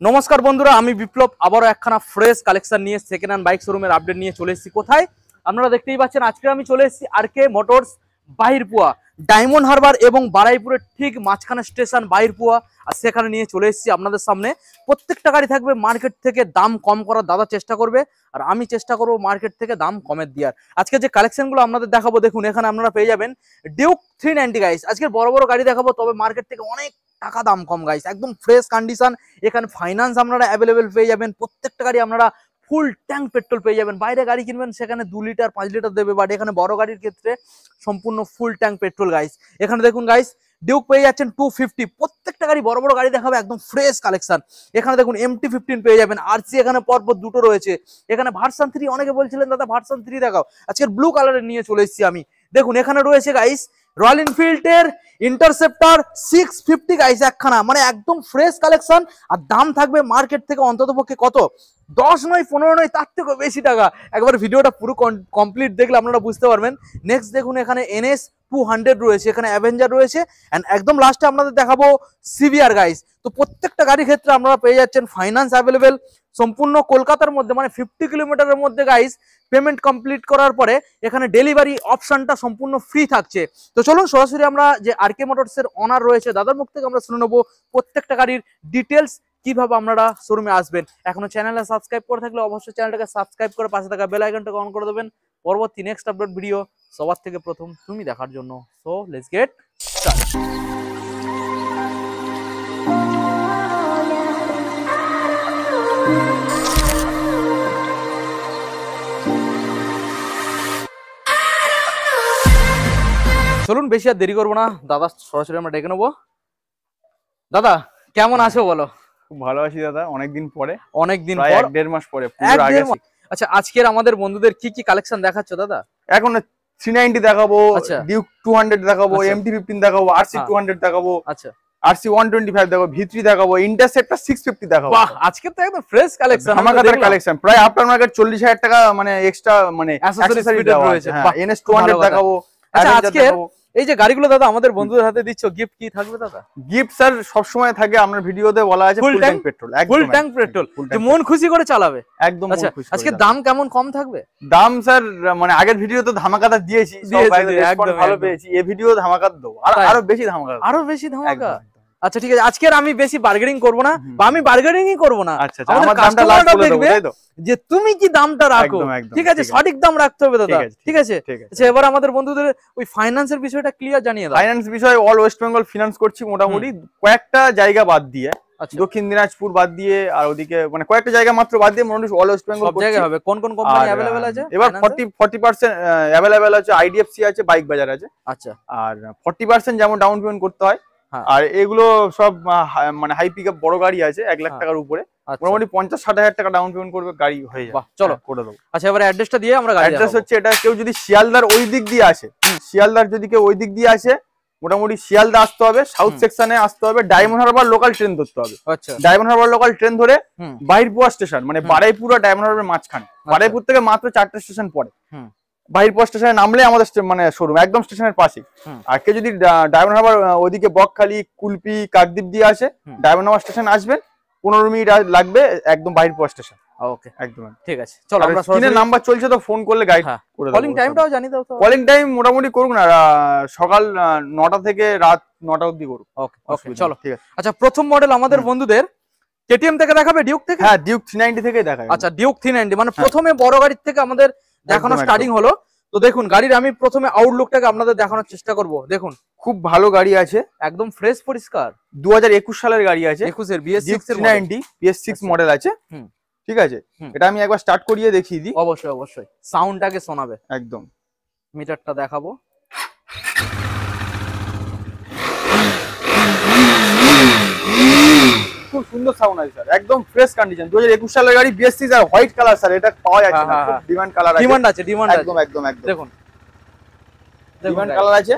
নমস্কার বন্ধুরা, আমি বিপ্লব আবারও একখানা ফ্রেশ কালেকশন নিয়ে সেকেন্ড হ্যান্ড বাইক শোরুমের আপডেট নিয়ে চলে এসেছি। কোথায় আপনারা দেখতেই পাচ্ছেন, আজকে আমি চলে এসেছি আরকে মোটরস বাহিরপুয়া, ডায়মন্ড হারবার এবং বারাইপুরের ঠিক মাঝখানে স্টেশন বাহিরপুয়া। আর সেখানে নিয়ে চলে এসেছি আপনাদের সামনে। প্রত্যেকটা গাড়ি থাকবে মার্কেট থেকে দাম কম করার দাদা চেষ্টা করবে, আর আমি চেষ্টা করবো মার্কেট থেকে দাম কমের দেওয়ার। আজকে যে কালেকশনগুলো আপনাদের দেখাবো, দেখুন এখানে আপনারা পেয়ে যাবেন ডিউক 390 গাইস। আজকে বড় বড় গাড়ি দেখাবো, তবে মার্কেট থেকে অনেক টাকা দাম কম গাইস, একদম ফ্রেশ কন্ডিশন। এখানে ফাইন্যান্স আপনারা অ্যাভেলেবেল পেয়ে যাবেন। প্রত্যেকটা গাড়ি আপনারা ফুল ট্যাঙ্ক পেট্রোল পেয়ে যাবেন। বাইরে গাড়ি কিনবেন সেখানে 2 লিটার 5 লিটার দেবে, বাট এখানে বড় গাড়ির ক্ষেত্রে সম্পূর্ণ ফুল ট্যাঙ্ক পেট্রোল গাইস। এখানে দেখুন গাইস, ডিউক পেয়ে যাচ্ছেন 250। প্রত্যেকটা গাড়ি বড় বড় গাড়ি দেখাবে, একদম ফ্রেশ কালেকশন। এখানে দেখুন MT-15 পেয়ে যাবেন। আরসি এখানে পরপর দুটো রয়েছে। এখানে ভার্সন 3, অনেকে বলছিলেন দাদা ভার্সন 3 দেখাও, আজকের ব্লু কালারের নিয়ে চলে এসেছি আমি। দেখুন এখানে রয়েছে গাইস রয়্যাল এনফিল্ডের ইন্টারসেপ্টর 650 গাইস একখানা, মানে একদম ফ্রেশ কালেকশন। আর দাম থাকবে মার্কেট থেকে অন্তত পক্ষে কত 10 নয় 15 নয়, তার থেকেও বেশি টাকা। একবার ভিডিওটা পুরো কমপ্লিট দেখলে আপনারা বুঝতে পারবেন। নেক্সট দেখুন এখানে NS 200 রয়েছে, এখানে অ্যাভেঞ্জার রয়েছে, অ্যান্ড একদম লাস্টে আপনাদের দেখাবো সিভিআর গাইস। তো প্রত্যেকটা গাড়ির ক্ষেত্রে আপনারা পেয়ে যাচ্ছেন ফাইন্যান্স অ্যাভেলেবেল সম্পূর্ণ কলকাতার মধ্যে, মানে 50 কিলোমিটারের মধ্যে গাইস। পেমেন্ট কমপ্লিট করার পরে এখানে ডেলিভারি অপশনটা সম্পূর্ণ ফ্রি থাকছে। তো চলুন সরাসরি আমরা যে আরকে মোটরসের অনার রয়েছে দাদার মুখ থেকে আমরা শুনে নেবো প্রত্যেকটা গাড়ির ডিটেলস, কিভাবে আপনারা শোরুমে আসবেন। এখনো চ্যানেলে সাবস্ক্রাইব করে থাকলে অবশ্যই চ্যানেলটাকে সাবস্ক্রাইব করে পাশে থাকা বেল আইকনটাকে অন করে দেবেন পরবর্তী নেক্সট আপডেট ভিডিও সবার থেকে প্রথম তুমি দেখার জন্য। So let's get start. চলুন বেশি আর দেরি করবো না, দাদা সরাসরি আমরা ডেকে নেবো। দাদা কেমন আছো বলো? খুব ভালো আছি দাদা, অনেকদিন পরে। অনেকদিন প্রায় পর, 1.5 মাস পরে। আচ্ছা আজকের আমাদের বন্ধুদের কি কি কালেকশন দেখাচ্ছ দাদা? এখন 390 দেখাবো, আচ্ছা ডিউক 200 দেখাবো, আচ্ছা। MT-15 দেখাবো, RC 200 দেখাবো, আচ্ছা RC 125 দেখাবো, V3 দেখাবো, ইন্টারসেপ্টর 650 দেখাবো। বাহ, আজকে তো একদম ফ্রেশ কালেকশন, ধামাকাদার কালেকশন। প্রায় আফটার মার্কেট 40,000 টাকা মানে এক্সট্রা মানে অ্যাকসেসরিজ রয়েছে। NS 200 দেখাবো। আচ্ছা আজকে এই যে গাড়িগুলো দাদা আমাদের বন্ধুদের হাতে দিচ্ছ, গিফট কি থাকবে দাদা? গিফট স্যার সব সময় থাকে, আপনার ভিডিওতে বলা আছে full tank petrol. Full tank petrol, যে মন খুশি করে চালাবে একদম। আচ্ছা আজকে দাম কেমন কম থাকবে? দাম স্যার মানে আগের ভিডিওতে ধামাকাদার দিয়েছি, ভালো পেয়েছি। এই ভিডিও ধামাকার দেবো, আরো বেশি ধামাকা, আরো বেশি ধামাকা। আচ্ছা ঠিক আছে, আজকে আমি বেশি বার্গেনিং করবো না, বা আমি বার্গেনিংই করবো না। আচ্ছা আমার দামটা লাস্ট বলে দেব, তাই তো? যে তুমি কি দামটা রাখো, ঠিক আছে, সঠিক দাম রাখতে হবে দাদা, ঠিক আছে? আচ্ছা এবার আমাদের বন্ধুদের ওই ফাইন্যান্সের বিষয়টা ক্লিয়ার জানিয়ে দাও। ফাইন্যান্স বিষয় অল ওয়েস্ট বেঙ্গল ফিনান্স করছি মোটামুটি, কয়েকটা জায়গা বাদ দিয়ে, দক্ষিণ দিনাজপুর বাদ দিয়ে, আর ওদিকে মানে কয়েকটা জায়গা মাত্র বাদ দিয়ে মোটামুটি অল ওয়েস্ট বেঙ্গল সব জায়গায় হবে। কোন কোন কোম্পানি अवेलेबल আছে? এবার 40% अवेलेबल আছে, IDFC আছে, বাইক বাজার আছে। আচ্ছা, আর 40% যেমন ডাউন পেমেন্ট করতে হয়। আর এগুলো সব মানে হাই পিকআপ বড় গাড়ি আছে 1 লাখ টাকার উপরে, মোটামুটি 50-60 হাজার টাকা ডাউন পেমেন্ট করবে, গাড়ি হয়ে যাবে। চলো করে দেবো। আচ্ছা এবারে অ্যাড্রেসটা দিয়ে আমরা গাড়ি অ্যাড্রেস হচ্ছে এটা, কেউ যদি শিয়ালদার ওই দিক দিয়ে আসে, শিয়ালদার যদি কেউ ওই দিক দিয়ে আসে, মোটামুটি শিয়ালদা আসতে হবে, সাউথ সেকশনে আসতে হবে, ডায়মন্ড হারবার লোকাল ট্রেন ধরতে হবে। আচ্ছা ডায়মন্ড হারবার লোকাল ট্রেন ধরে বাহিরপুয়া স্টেশন, মানে বারাইপুর আর ডায়মন্ড হারবারের মাঝখানে, বারাইপুর থেকে মাত্র 4টে স্টেশন পরে বাহিরপুয়া স্টেশনে নামলে আমাদের মানে শোরুম একদম স্টেশনের পাশে। আর কেউ যদি ডায়মন্ড হারবার ওইদিকে বকখালি, কুলপি, কাকদ্বীপ দিয়ে আসে, ডায়মন্ড হারবার স্টেশন আসবেন, 15 মিনিট লাগবে, একদম বাহিরপুয়া স্টেশন। ওকে একদম ঠিক আছে। চলো আমরা স্ক্রিনে নাম্বার চলছে, তো ফোন করলে গাইড করে দেব। কলিং টাইমটাও জানি দাও তো। কলিং টাইম মোটামুটি করুন না, সকাল 9টা থেকে রাত 9টা অবধি করুন। ওকে ওকে চলো ঠিক আছে। আচ্ছা প্রথম মডেল আমাদের বন্ধুদের কেটিএম থেকে দেখাবে, ডিউক থেকে? হ্যাঁ ডিউক 390 থেকে দেখাবে। আচ্ছা ডিউক 390 মানে প্রথমে বড় গাড়ির থেকে আমাদের দেখানো স্টার্টিং হলো। তো দেখুন গাড়ির আমি প্রথমে আউটলুকটাকে আপনাদের দেখানোর চেষ্টা করব। দেখুন খুব ভালো গাড়ি আছে, একদম ফ্রেশ পরিষ্কার, 2021 সালের গাড়ি আছে, 21 এর BS6 এর 390 BS6 মডেল আছে। ঠিক আছে, এটা আমি একবার স্টার্ট করিয়ে দেখিয়ে দিই। অবশ্যই অবশ্যই, সাউন্ডটাকে শোনাবে একদম। মিটারটা দেখাবো। খুব সুন্দর সাউন্ড আছে স্যার, একদম ফ্রেশ কন্ডিশন। 2021 সালের গাড়ি, BS6 আর হোয়াইট কালার স্যার, এটা পাওয়া যাচ্ছে না, খুব ডিমান্ড কালার আছে। ডিমান্ড আছে, ডিমান্ড আছে, একদম একদম একদম। দেখুন ডিমান্ড কালার আছে,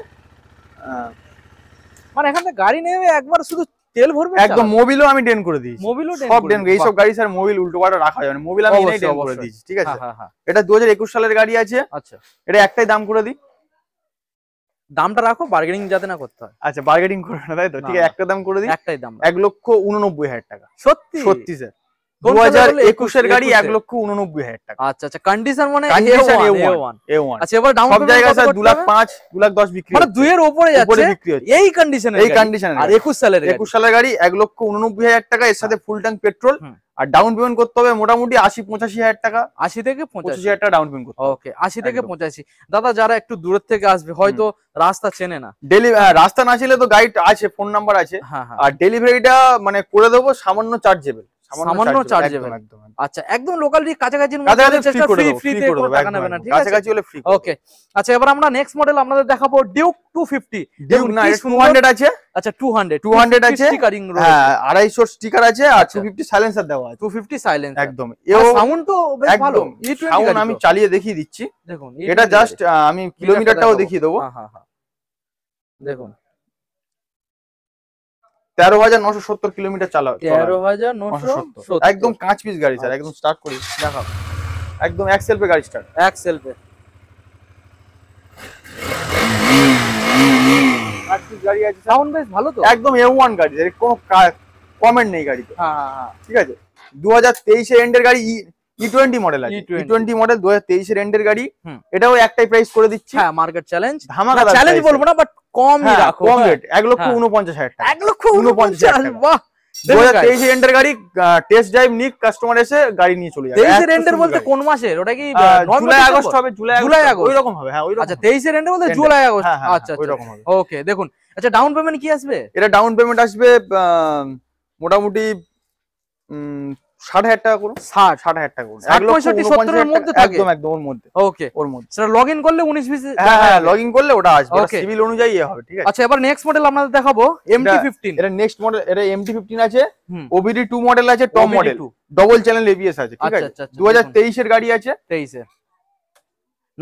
মানে এখানে গাড়ি নেবে একবার শুধু তেল ভরবে, একদম। মোবিলও আমি ডেন করে দিয়েছি, মোবিলও সব ডেন। এই সব গাড়ি স্যার মোবিল উল্টো পাল্টা রাখা যাবে না, মোবিল আমি এনেই ডেন করে দিয়েছি। ঠিক আছে, এটা 2021 সালের গাড়ি আছে। আচ্ছা এটা একটাই দাম করে দিই, দামটা রাখো, বার্গেনিং যাতে না করতে হয়। আচ্ছা বার্গেনিং করবে না তাই তো, ঠিক আছে একটা দাম করে দিই, একটাই দাম, 1,89,000 টাকা। সত্যি সত্যি স্যার, 2021 গাড়ি 1,89,000 টাকা। আচ্ছা আচ্ছা, কন্ডিশন মানে কন্ডিশন A1। A1। আচ্ছা এবার ডাউন সব জায়গায় স্যার 2,05,000 2,10,000 বিক্রি, মানে 2 এর উপরে যাচ্ছে এই কন্ডিশনে, এই কন্ডিশনে। আর 21 সালের 21 সালের গাড়ি 1,89,000 টাকা, এর সাথে ফুল ট্যাঙ্ক পেট্রোল, আর ডাউন পেমেন্ট করতে হবে মোটামুটি 80-85,000 টাকা, 80 থেকে 85,000 টাকা ডাউন পেমেন্ট করতে হবে। ওকে 80 থেকে 85। দাদা যারা একটু দূরের থেকে আসবে, হয়তো রাস্তা চেনে না, রাস্তা না ছিল তো গাইড আছে, ফোন নাম্বার আছে, আর ডেলিভারিটা মানে করে দেবো সামান্য চার্জেবল, সামান্য চার্জেবল একদম। আচ্ছা একদম লোকালি কাছাকাছির মধ্যে ফ্রি তে কোনো টাকা নেবে না, ঠিক আছে, কাছাকাছি হলে ফ্রি। ওকে আচ্ছা এবার আমরা নেক্সট মডেল আপনাদের দেখাবো ডিউক 250। ডিউক না 200 আছে, আচ্ছা 200 আছে, স্টিকারিং হ্যাঁ 250 স্টিকার আছে, আর 250 সাইলেন্সার দেওয়া আছে, 250 সাইলেন্সার একদম। সাউন্ড তো বেশ ভালো, সাউন্ড আমি চালিয়ে দেখিয়ে দিচ্ছি, দেখুন এটা জাস্ট আমি কিলোমিটারটাও দেখিয়ে দেবো। হ্যাঁ হ্যাঁ দেখুন 13,970 কিলোমিটার চালা, 13,970 একদম কাঁচ পিস গাড়ি স্যার, একদম স্টার্ট করি দেখাও, একদম এক সেলফে গাড়ি স্টার্ট, এক সেলফে কাঁচ পিস গাড়ি আছে, সাউন্ড বেশ ভালো তো, একদম A1 গাড়ি, এর কোনো কমেন্ট নেই গাড়িতে। হ্যাঁ হ্যাঁ ঠিক আছে, 2023 এর এন্ডের গাড়ি, E20 মডেল আছে, E20 মডেল 2023 এর এন্ডের গাড়ি, এটাও একটাই প্রাইস করে দিচ্ছি, হ্যাঁ মার্কেট চ্যালেঞ্জ, ধামাকাদার চ্যালেঞ্জ বলবো না বাট কমই রাখো, কম রেট 1,49,000 টাকা, 1,49,000 বাহ। 2023 এর এন্ডের গাড়ি, টেস্ট ড্রাইভ নিক, কাস্টমার এসে গাড়ি নিয়ে চলে যাবে। 23 এর এন্ডের বলতে কোন মাসের, ওটা কি জুলাই আগস্ট হবে, জুলাই আগস্ট ওই রকম হবে, হ্যাঁ ওই রকম। আচ্ছা 23 এর এন্ডে বলতে জুলাই আগস্ট, আচ্ছা ওই রকম হবে। ওকে দেখুন আচ্ছা ডাউন পেমেন্ট কি আসবে, এটা ডাউন পেমেন্ট আসবে মোটামুটি 60,000 টাকা করুন, 60,000 টাকা করুন, 65-70 এর মধ্যে থাকে, একদম ওর মধ্যে, ওকে ওর মধ্যে সেটা লগইন করলে 19-20, হ্যাঁ লগইন করলে ওটা আসবে, ওটা সিভিল অনুযায়ী হবে, ঠিক আছে। আচ্ছা এবার নেক্সট মডেল আপনাদের দেখাবো MT-15। এটা নেক্সট মডেল, এটা MT-15 আছে, OBD2 মডেল আছে, top model, double channel ABS আছে, ঠিক আছে, 2023 এর গাড়ি আছে, 23 এর।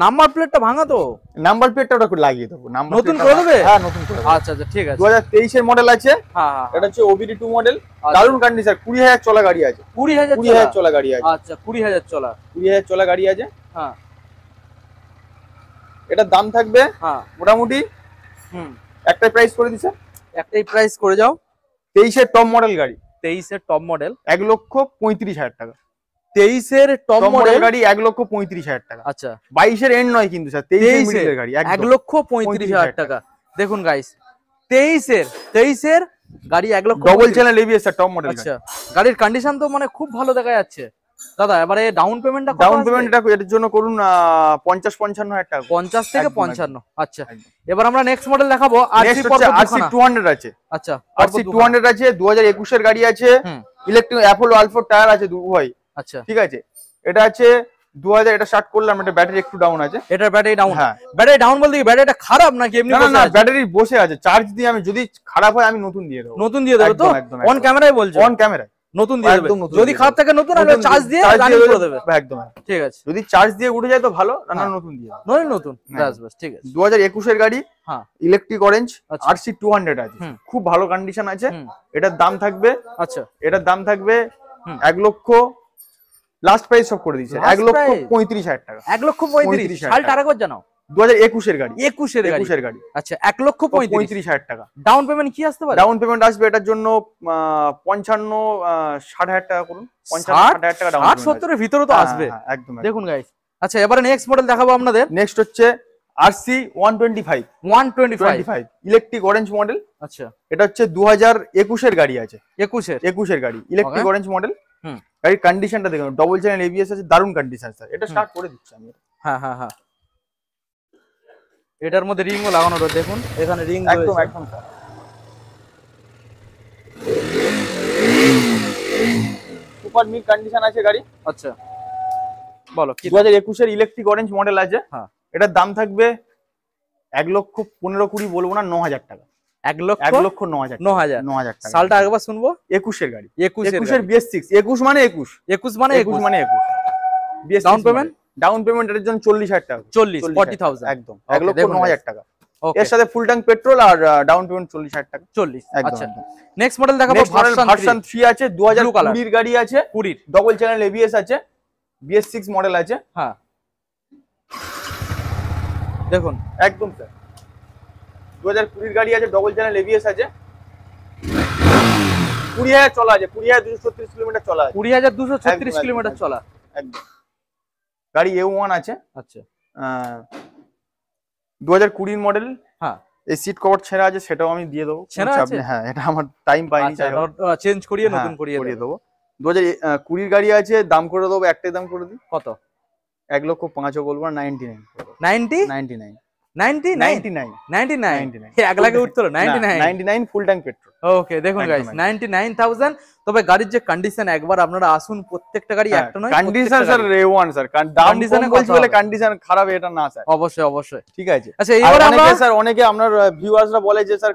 নাম্বার প্লেটটা ভাঙা তো, নাম্বার প্লেটটা ওটা লাগিয়ে দেবো, নতুন করে দেবে, হ্যাঁ নতুন করে দেবো। আচ্ছা আচ্ছা ঠিক আছে, 2023 এর মডেল আছে, হ্যাঁ এটা হচ্ছে OBD2 মডেল, দারুন কন্ডিশন, 20,000 চলা গাড়ি আছে, 20,000 চলা গাড়ি আছে, আচ্ছা 20,000 চলা, 20,000 চলা গাড়ি আছে, হ্যাঁ এটার দাম থাকবে হ্যাঁ মোটামুটি একটাই প্রাইস করে দিছে, একটাই প্রাইস করে যাও, 23 এর টপ মডেল গাড়ি, 23 এর টপ মডেল 1,35,000 টাকা, 23 এর টপ মডেল গাড়ি 1,35,000 টাকা, আচ্ছা 22 এর এন্ড নয় কিন্তু স্যার, 23 এর গাড়ি 1,35,000 টাকা। দেখুন গাইস 23 এর গাড়ি 1 লক্ষ, ডবল চ্যানেল ABS এর টপ মডেল। আচ্ছা গাড়ির কন্ডিশন তো মানে খুব ভালো দেখা যাচ্ছে দাদা। এবারে ডাউন পেমেন্টটা কত, ডাউন পেমেন্টটা এর জন্য করুন 50-55,000 টাকা, 50 থেকে 55। আচ্ছা এবার আমরা নেক্সট মডেল দেখাবো RC200 আছে, আচ্ছা RC200 আছে, 2021 এর গাড়ি আছে, ইলেকট্রিক অ্যাপোলো আলফা টায়ার আছে উভয়, আচ্ছা ঠিক আছে। এটা আছে 2000, এটা স্টার্ট করলাম, এটা ব্যাটারি একটু ডাউন আছে, এটা ব্যাটারি ডাউন, হ্যাঁ ব্যাটারি ডাউন বলতে কি ব্যাটারিটা খারাপ নাকি এমনি বসে আছে? না ব্যাটারি বসে আছে, চার্জ দিয়ে আমি যদি খারাপ হয় আমি নতুন দিয়ে দেব, নতুন দিয়ে দেব তো, অন ক্যামেরায় বলছো, অন ক্যামেরায় নতুন দিয়ে দেবে, যদি খারাপ থাকে নতুন, আর চার্জ দিয়ে রানিং করে দেবে, একদম ঠিক আছে। যদি চার্জ দিয়ে উঠে যায় তো ভালো, না নতুন দিয়ে নয় নতুন, বাস বাস ঠিক আছে। 2021 এর গাড়ি, হ্যাঁ ইলেকট্রিক অরেঞ্জ, RC200 আছে, খুব ভালো কন্ডিশন আছে, এটার দাম থাকবে, আচ্ছা এটার দাম থাকবে 1 লক্ষ, লাস্ট প্রাইস সব করে দিয়েছে 1,35,000 টাকা, 1,35,000 সালটা আরেকবার জানাও। 2021 এর গাড়ি, 21 এর গাড়ি, আচ্ছা 1,35,000 টাকা। ডাউন পেমেন্ট কি আসতে পারে? ডাউন পেমেন্ট আসবে এটার জন্য 55-60,000 টাকা করুন, 50-60,000 টাকা ডাউন, 60-70 এর ভিতরে তো আসবে, একদম দেখুন গাইস। আচ্ছা এবারে নেক্সট মডেল দেখাবো আপনাদের, নেক্সট হচ্ছে RC125 ইলেকট্রিক অরেঞ্জ মডেল, আচ্ছা এটা হচ্ছে 2021 এর গাড়ি আছে, 21 এর গাড়ি ইলেকট্রিক অরেঞ্জ মডেল, গাড়ির কন্ডিশনটা দেখুন, ডবল চ্যানেল ABS আছে, দারুন কন্ডিশন স্যার, এটা স্টার্ট করে দিচ্ছি আমি, হ্যাঁ হ্যাঁ হ্যাঁ এটার মধ্যে রিংও লাগানো রয়েছে, দেখুন এখানে রিং একদম একদম সুপার মিড কন্ডিশন আছে গাড়ি, আচ্ছা বলো কি 2021 এর ইলেকট্রিক অরেঞ্জ মডেল আছে, হ্যাঁ এটার দাম থাকবে 1,15,20 বলবো না, 9,000 টাকা, 1,09,000 টাকা। সালটা একবার শুনবো, 21 এর গাড়ি, 21 এর BS6, 21 মানে 21 ডাউন পেমেন্ট, ডাউন পেমেন্ট এর জন্য 40,000 টাকা, 40,000 একদম 1,09,000 টাকা, এর সাথে ফুল ট্যাঙ্ক পেট্রোল, আর ডাউন পেমেন্ট 40,000 টাকা, 40। আচ্ছা নেক্সট মডেল দেখাবো, ভার্সন 3 আছে, 2020 এর গাড়ি আছে, 20 ডবল চ্যানেল ABS আছে, BS6 মডেল আছে, হ্যাঁ দেখুন একদম স্যার 2020 গাড়ি আছে, ডবল চ্যানেল এবিএস আছে, 20,000 চলা আছে, 20,236 কিলোমিটার চলা আছে, 20,236 কিলোমিটার চলা একদম। গাড়ি A1 আছে। আচ্ছা 2020 মডেল। হ্যাঁ, এই সিট কভার ছেঁড়া আছে, সেটাও আমি দিয়ে দেবো। হ্যাঁ, এটা আমার টাইম পাইনি, চেঞ্জ করিয়ে নতুন করিয়ে দেবো। 2020 গাড়ি আছে, দাম করে দেবো, একটাই দাম করে দিই। কত? 1,05,000 বলবো না, 99 ফুল ট্যাঙ্ক পেট্রোল। ওকে দেখুন গাইস 99,000। তবে গাড়ির যে কন্ডিশন, একবার আপনারা আসুন, প্রত্যেকটা গাড়ি একটা নয়, কন্ডিশন স্যার A1 স্যার, দাম কম বলছি বলে কন্ডিশন খারাপ এটা না স্যার। অবশ্যই ঠিক আছে। আচ্ছা এবারে আমরা স্যার, অনেকে আপনার ভিউয়ার্সরা বলে যে স্যার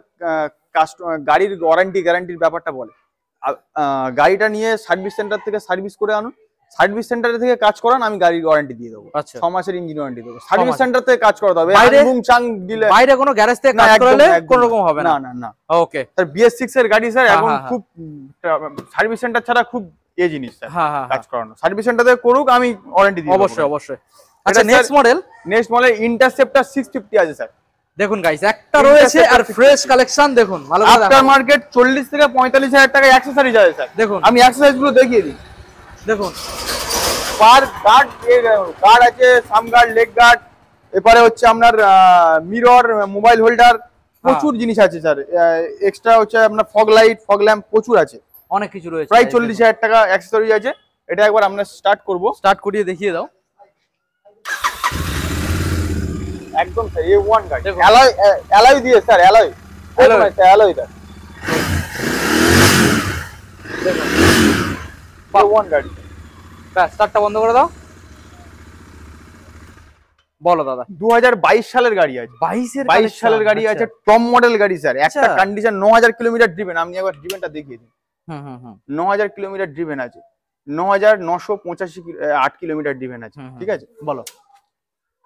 কাস্টমার গাড়ির গ্যারান্টির ব্যাপারটা বলে, গাড়িটা নিয়ে সার্ভিস সেন্টার থেকে সার্ভিস করে আনুন, সার্ভিস সেন্টার থেকে কাজ করান, আমি গাড়ির ওয়ারেন্টি দিয়ে দেবো। 6 মাসের ইঞ্জিন ওয়ারেন্টি দেবো। সার্ভিস সেন্টার থেকে কাজ করাতে হবে, বাইরে কোনো গ্যারেজ থেকে কাজ করালে কোনো রকম হবে না। না ওকে স্যার, BS6 এর গাড়ি স্যার এখন খুব সার্ভিস সেন্টার ছাড়া খুব জিনিস স্যার কাজ করানো। সার্ভিস সেন্টার থেকে করুক, আমি ওয়ারেন্টি দিই। অবশ্যই। আচ্ছা নেক্সট মডেল ইন্টারসেপ্টর 650 আছে স্যার। দেখুন গাইস, একটা রয়েছে আর ফ্রেশ কালেকশন দেখুন, ভালো করে আফটার মার্কেট 40 থেকে 45,000 টাকা অ্যাকসেসরিজ আছে স্যার। দেখুন আমি অ্যাকসেসরিজ গুলো দেখিয়ে দিই। দেখুন গার্ড আছে, সাম গার্ড, লেগ গার্ড, এরপরে হচ্ছে আপনার মিরর, মোবাইল হোল্ডার, প্রচুর জিনিস আছে স্যার। এক্সট্রা হচ্ছে আপনার ফগ লাইট, ফগ ল্যাম্প, প্রচুর আছে, অনেক কিছু রয়েছে। প্রায় 40,000 টাকা অ্যাকসেসরিজ আছে। এটা একবার আমরা স্টার্ট করিয়ে দেখিয়ে দাও। একদম স্যার A1 গাড়ি, অ্যালয় দিয়ে স্যার, অ্যালয় দা A1 গাড়ি। স্টার্টটা বন্ধ করে দাও। বলো দাদা। 2022 সালের গাড়ি আছে। 22 সালের গাড়ি আছে, টপ মডেল গাড়ি স্যার। একটা কন্ডিশন 9,000 কিলোমিটার ড্রিভেন। আমি একবার ড্রিভেনটা দেখিয়ে দিই। 9,000 কিলোমিটার ড্রিভেন আছে, 9,985 কিলোমিটার ড্রিভেন আছে। ঠিক আছে, বলো।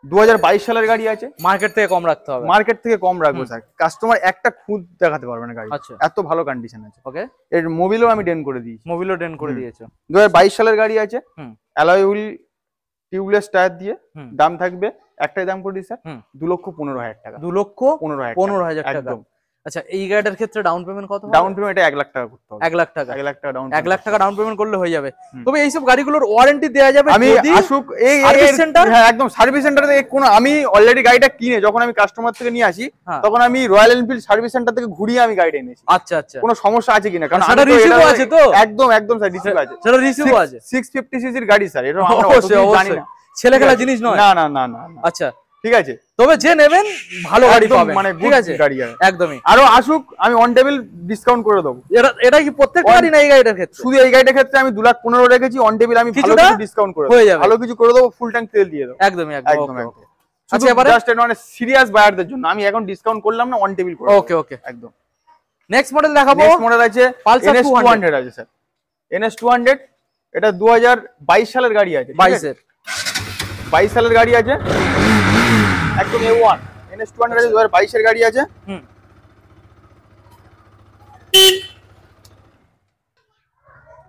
2022 সালের গাড়ি আছে, মার্কেট থেকে কম রাখতে হবে। মার্কেট থেকে কম রাখবো স্যার, কাস্টমার একটা খুদ দেখাতে পারবে না গাড়ি, এত ভালো কন্ডিশন আছে। ওকে, এর মোবিলও আমি ডেন করে দিয়েছি। দিয়েছো। 2022 সালের গাড়ি আছে, অ্যালয় হুইল, টিউবলেস টায়ার দিয়ে। দাম থাকবে, একটাই দাম করে দিই স্যার, 2,15,000 টাকা। 2,15,000 টাকা। আচ্ছা এই গাড়িটার ক্ষেত্রে ডাউন পেমেন্ট কত? ডাউন পেমেন্ট 1 লাখ টাকা করতে হবে। 1 লাখ টাকা। 1 লাখ টাকা ডাউন, 1 লাখ টাকা ডাউন পেমেন্ট করলে হয়ে যাবে। তবে এইসব গাড়িগুলোর ওয়ারেন্টি দেওয়া যাবে আমি আসুক এই সার্ভিস সেন্টার। হ্যাঁ একদম, সার্ভিস সেন্টার থেকে কোনো, আমি অলরেডি গাড়িটা কিনে যখন আমি কাস্টমার থেকে নিয়ে আসি, তখন আমি রয়্যাল এনফিল্ড সার্ভিস সেন্টার থেকে ঘুরিয়ে আমি গাড়িটা এনেছি। আচ্ছা কোনো সমস্যা আছে কিনা, কারণ সেটা রিসিভ আছে তো। একদম স্যার রিসিভ আছে, সেটা রিসিভ আছে। 650 সিসির গাড়ি স্যার, এটা আমরা জানি না, ছেলে খেলা জিনিস নয়। না। আচ্ছা ঠিক আছে, তবে যে নেবেন ভালো গাড়ি পাবেন, মানে ঠিক আছে গাড়ি একদমই। আরো আসুক, আমি অন টেবিল ডিসকাউন্ট করে দেবো। এটা কি প্রত্যেকটা গাড়ি না এই গাড়িটার ক্ষেত্রে? শুধু এই গাড়িটার ক্ষেত্রে আমি 2,15,000 রেখেছি, অন টেবিল আমি ভালো কিছু ডিসকাউন্ট করে দেবো, ভালো কিছু করে দেবো, ফুল ট্যাঙ্ক তেল দিয়ে দেবো। একদমই। আচ্ছা এবারে জাস্ট মানে সিরিয়াস বায়ারদের জন্য আমি এখন ডিসকাউন্ট করলাম না, অন টেবিল করে। ওকে একদম। নেক্সট মডেল দেখাবো। নেক্সট মডেল আছে NS 200 আছে স্যার। NS 200 এটা 2022 সালের গাড়ি আছে। 22 সালের গাড়ি আছে, একদম A1। NS 200 আছে, 2022 এর গাড়ি আছে।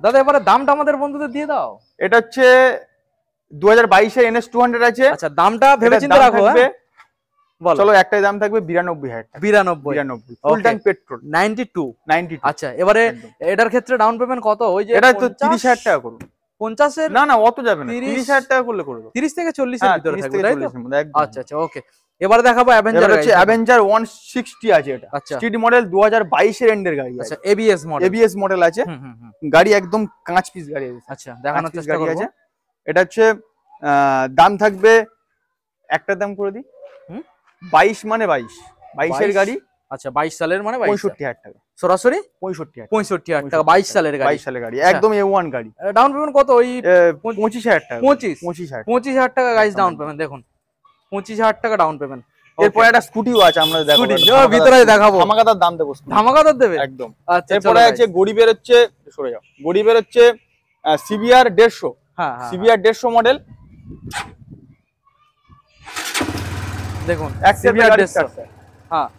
দাদা এবারে দামটা আমাদের বন্ধুদের দিয়ে দাও। এটা হচ্ছে 2022 এর NS 200 আছে। আচ্ছা দামটা ভেবেচিন্তে রাখো। চলো, একটাই দাম থাকবে 92,000 টাকা। 92 ফুল ট্যাঙ্ক পেট্রোল। 92। আচ্ছা এবারে এটার ক্ষেত্রে ডাউন পেমেন্ট কত? ওই যে এটা তো 30,000 টাকা করুন। 50 এর না অত যাবে না, 30,000 টাকা করলে করে দেব। 30 থেকে 40 এর ভিতরে থাকবে, তাই তো? আচ্ছা ওকে। এবারে দেখাবো অ্যাভেঞ্জার। হচ্ছে অ্যাভেঞ্জার 160 আছে, এটা স্ট্রিট মডেল 2022 এর এন্ডের গাড়ি আছে। আচ্ছা ABS মডেল আছে। গাড়ি একদম কাঁচ পিস গাড়ি আছে। আচ্ছা দেখানোর চেষ্টা করব। এটা হচ্ছে দাম থাকবে, একটা দাম করে দিই, 22 মানে 22 এর গাড়ি। আচ্ছা 22 সালের মানে 65,000 টাকা সরাসরি। 65,000 টাকা 22 সালের গাড়ি। 22 সালের গাড়ি, একদম A1 গাড়ি। ডাউন পেমেন্ট কত? ওই 25,000 টাকা। 25,000 টাকা গাইস ডাউন পেমেন্ট। দেখুন 25,000 টাকা ডাউন পেমেন্ট। এরপর একটা স্কুটিও আছে, আমরা দেখাবো, ভিতরে দেখাবো। ধামাকাদার দাম দেবো, ধামাকাদার দেবে একদম। আচ্ছা এরপরে আছে গরিবের হচ্ছে, সরে যাও, গরিবের হচ্ছে CBR 150। হ্যাঁ CBR 150 মডেল। দেখুন CBR 150। হ্যাঁ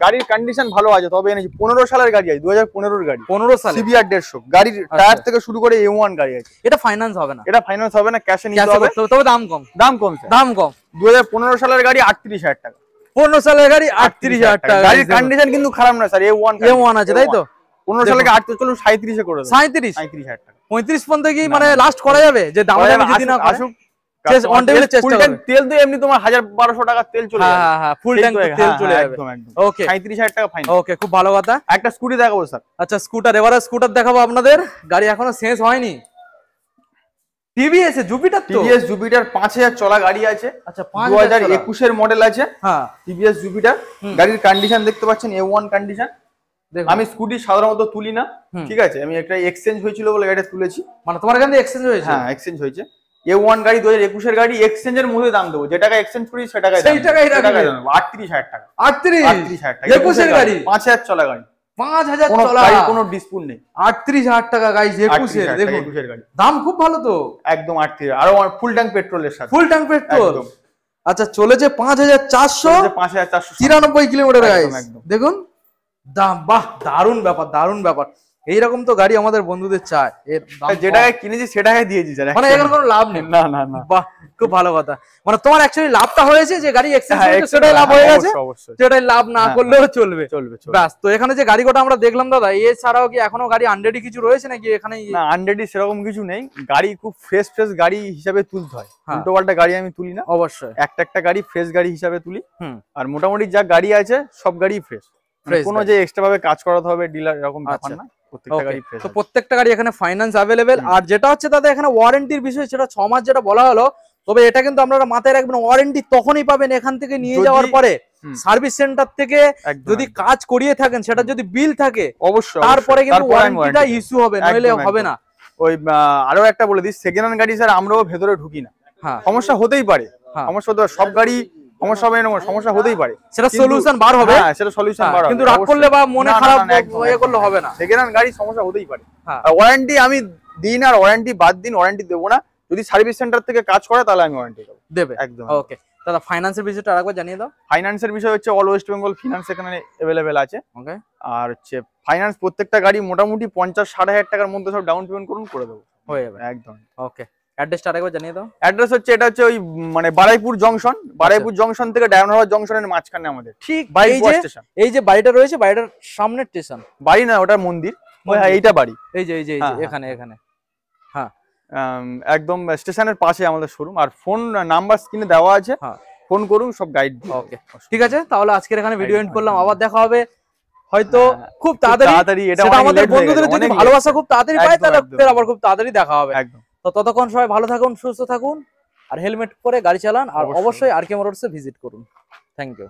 গাড়ির কন্ডিশন ভালো আছে, তবে এনেছি 15 সালের গাড়ি আছে, 2015 গাড়ি, 15 সালে সিবিআর 150। গাড়ির টায়ার থেকে শুরু করে A1 গাড়ি আছে। এটা ফাইন্যান্স হবে না? এটা ফাইন্যান্স হবে না, ক্যাশে নিতে হবে, তবে দাম কম। দাম কম স্যার, দাম কম। 2015 সালের গাড়ি 38,000 টাকা। 15 সালের গাড়ি 38,000 টাকা। গাড়ির কন্ডিশন কিন্তু খারাপ না স্যার, A1 আছে তাই তো? 15 সালে 38, চলুন 37 এ করে দেব। 37,000 টাকা। 35 পর্যন্ত কি মানে লাস্ট করা যাবে? যে দাম যদি না করে অন টেবিলে চেষ্টা করবে। তেল তো এমনি তোমার 1000-1200 টাকা তেল চলে যাবে। হ্যাঁ হ্যাঁ, ফুল ট্যাঙ্ক তেল চলে যাবে একদম একদম। ওকে, 37,000 টাকা ফাইন। ওকে, খুব ভালো কথা। একটা স্কুটি দেখাবো স্যার। আচ্ছা, স্কুটার, এবারে স্কুটার দেখাবো আপনাদের। গাড়ি এখনো শেষ হয়নি। টিভিএস জুপিটার, তো টিভিএস জুপিটার 5000 চলা গাড়ি আছে। আচ্ছা, 2021 এর মডেল আছে। হ্যাঁ, টিভিএস জুপিটার। গাড়ির কন্ডিশন দেখতে পাচ্ছেন A1 কন্ডিশন। আমি স্কুটি সাধারণত তুলি না, ঠিক আছে, আমি একটা এক্সচেঞ্জ হয়েছিল বলে গাড়িটা তুলেছি। মানে তোমার এখান থেকে এক্সচেঞ্জ হয়েছে? হ্যাঁ, এক্সচেঞ্জ হয়েছে। A1 গাড়ি 2021 এর গাড়ি, এক্সচেঞ্জের মধ্যে দাম দেবো, যে টাকা এক্সচেঞ্জ করি সে টাকায় সেই টাকাই রাখবে। 38,000 টাকা। 38,000 টাকা। 21 এর গাড়ি 5000 চলা গাড়ি, 5000 কোনো চলা, গাড়ি কোনো ডিসপুট নেই। 38,000 টাকা গাইস, 21 এর। দেখুন 21 এর গাড়ি, দাম খুব ভালো তো, একদম 38,000, আর ফুল ট্যাঙ্ক পেট্রোলের সাথে। Full tank petrol. আচ্ছা, চলেছে 5493 কিলোমিটার গাইস। দেখুন দাম, বাহ, দারুণ ব্যাপার, দারুণ ব্যাপার। এইরকম তো গাড়ি আমাদের বন্ধুদের চায়। এর দাম যে টাকায় কিনেছি সে টাকায় দিয়েছি স্যার, মানে এখানে কোনো লাভ নেই। না না না, বাহ, খুব ভালো কথা। মানে তোমার অ্যাকচুয়ালি লাভটা হয়েছে, যে গাড়ি এক্সচেঞ্জ হয়েছে সেটাই লাভ হয়ে গেছে, যেটাই লাভ না করলেও চলবে। ব্যাস। তো এখানে যে গাড়ি কটা আমরা দেখলাম দাদা, এছাড়াও কি এখনো গাড়ি আনরেডি কিছু রয়েছে নাকি এখানে? না, আনরেডি সেরকম কিছু নেই। গাড়ি খুব ফ্রেশ ফ্রেশ গাড়ি হিসাবে তুলতে হয়, উল্টো পাল্টা গাড়ি আমি তুলি না। অবশ্যই একটা গাড়ি ফ্রেশ গাড়ি হিসাবে তুলি। আর মোটামুটি যা গাড়ি আছে সব গাড়ি ফ্রেশ, কোনো যে এক্সট্রা ভাবে কাজ করাতে হবে ডিলার এরকম ব্যাপার না, প্রত্যেকটা গাড়ি ফ্রেশ। তো প্রত্যেকটা গাড়ি এখানে ফাইন্যান্স अवेलेबल। আর যেটা হচ্ছে দাদা এখানে ওয়ারেন্টির বিষয়, সেটা 6 মাস যেটা বলা হলো, তবে এটা কিন্তু আপনারা মাথায় রাখবেন, ওয়ারেন্টি তখনই পাবেন এখান থেকে নিয়ে যাওয়ার পরে। সার্ভিস সেন্টার থেকে যদি কাজ করিয়ে থাকেন, সেটা যদি বিল থাকে অবশ্যই, তারপরে কিন্তু ওয়ারেন্টিটা ইস্যু হবে, নইলে হবে না। ওই আরো একটা বলে দিই, সেকেন্ড হ্যান্ড গাড়ি স্যার আমরাও ভেতরে ঢুকি না। সমস্যা হতেই পারে, সমস্যা হতে পারে, সব গাড়ি সমস্যা হবে না, সমস্যা হতেই পারে, সেটা সলিউশন বার হবে। হ্যাঁ, সেটা সলিউশন বার হবে, কিন্তু রাগ করলে বা মনে খারাপ ইয়ে করলে হবে না। সেকেন্ড হ্যান্ড গাড়ি সমস্যা হতেই পারে। আর ওয়ারেন্টি আমি দিই না, আর ওয়ারেন্টি বাদ দিন, ওয়ারেন্টি দেবো না। যদি সার্ভিস সেন্টার থেকে কাজ করে তাহলে আমি ওয়ারেন্টি দেবো একদম। ওকে দাদা, ফাইন্যান্সের বিষয়টা আরেকবার জানিয়ে দাও। ফাইন্যান্সের বিষয় হচ্ছে অল ওয়েস্ট বেঙ্গল ফিনান্স এখানে अवेलेबल আছে। ওকে। আর হচ্ছে ফাইন্যান্স প্রত্যেকটা গাড়ি মোটামুটি 50-60,000 টাকার মধ্যে সব ডাউন পেমেন্ট করুন, করে দেবো, হয়ে যাবে একদম। ওকে, অ্যাড্রেসটা আরেকবার জানিয়ে দাও। অ্যাড্রেস হচ্ছে, এটা হচ্ছে ওই মানে বারাইপুর জংশন, বারাইপুর জংশন থেকে ডায়মন্ড হারবার জংশনের মাঝখানে আমাদের ঠিক এই যে বাড়িটা রয়েছে, বাড়িটার সামনে স্টেশন। বাড়ি না, ওটা মন্দির। হ্যাঁ, এইটা বাড়ি, এই যে এখানে হ্যাঁ, একদম স্টেশনের পাশে আমাদের শোরুম। আর ফোন নাম্বার স্ক্রিনে দেওয়া আছে, ফোন করুন, সব গাইড। ওকে, ঠিক আছে, তাহলে আজকের এখানে ভিডিও এন্ড করলাম। আবার দেখা হবে হয়তো খুব তাড়াতাড়ি। এটা আমাদের বন্ধুদের যদি ভালোবাসা খুব তাড়াতাড়ি পায়, তাহলে আবার খুব তাড়াতাড়ি দেখা হবে একদম। তো ততক্ষণ সবাই ভালো থাকুন, সুস্থ থাকুন, আর হেলমেট পরে গাড়ি চালান, আর অবশ্যই আর কে মোটরসে ভিজিট করুন। Thank you.